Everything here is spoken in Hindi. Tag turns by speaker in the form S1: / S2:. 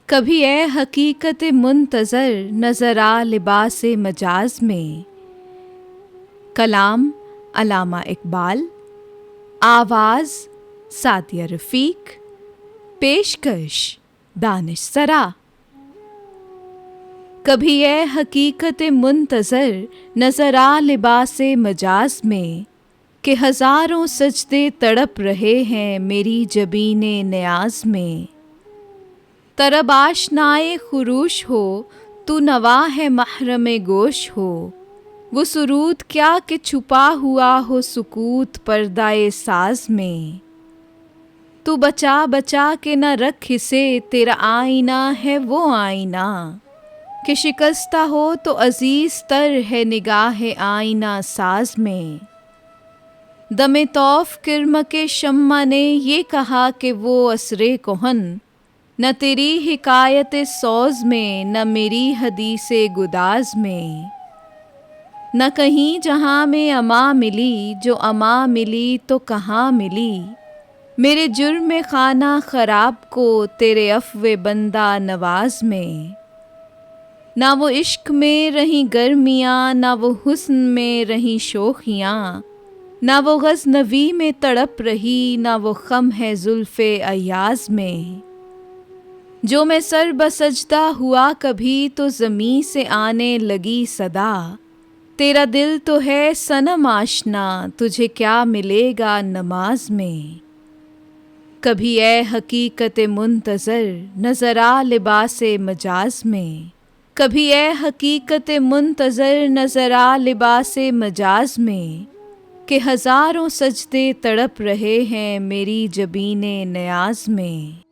S1: कभी ए हकीकत मुंतज़र नज़र आ लिबास मजाज में। कलाम अलामा इकबाल, आवाज़ सादिया रफ़ीक, पेशकश दानिश सरा। कभी ए हकीकत मुंतज़र नज़र आ लिबास मजाज में कि हज़ारों सजदे तड़प रहे हैं मेरी जबीने न्याज में। तरब आशनाए खुरूश हो, तू नवा है महरम गोश हो। वो सुरूद क्या कि छुपा हुआ हो सुकूत पर्दाए साज में। तू बचा बचा के न रख इसे, तेरा आईना है वो आईना कि शिकस्ता हो तो अजीज तर है निगाह आईना साज में। दमे तौफ किरम के शम्मा ने ये कहा कि वो असरे कोहन, न तेरी हिकायत सौज में न मेरी हदीसे गुदाज में। न कहीं जहाँ में अमा मिली, जो अमा मिली तो कहाँ मिली मेरे जुर्म खाना खराब को तेरे अफ़्वे बंदा नवाज में। ना वो इश्क में रही गर्मियाँ, ना वो हुस्न में रही शोखियाँ, ना वो गज़नवी में तड़प रही, ना वो ख़म है ज़ुल्फ़े अय्याज़ में। जो मैं सर बसजदा हुआ कभी तो ज़मीं से आने लगी सदा, तेरा दिल तो है सनम आशना, तुझे क्या मिलेगा नमाज में। कभी ए हकीकत मुंतज़र नज़र आ लिबास मजाज में। कभी ए हकीकत मुंतज़र नज़र आ लिबास मजाज में कि हज़ारों सजदे तड़प रहे हैं मेरी जबीने न्याज में।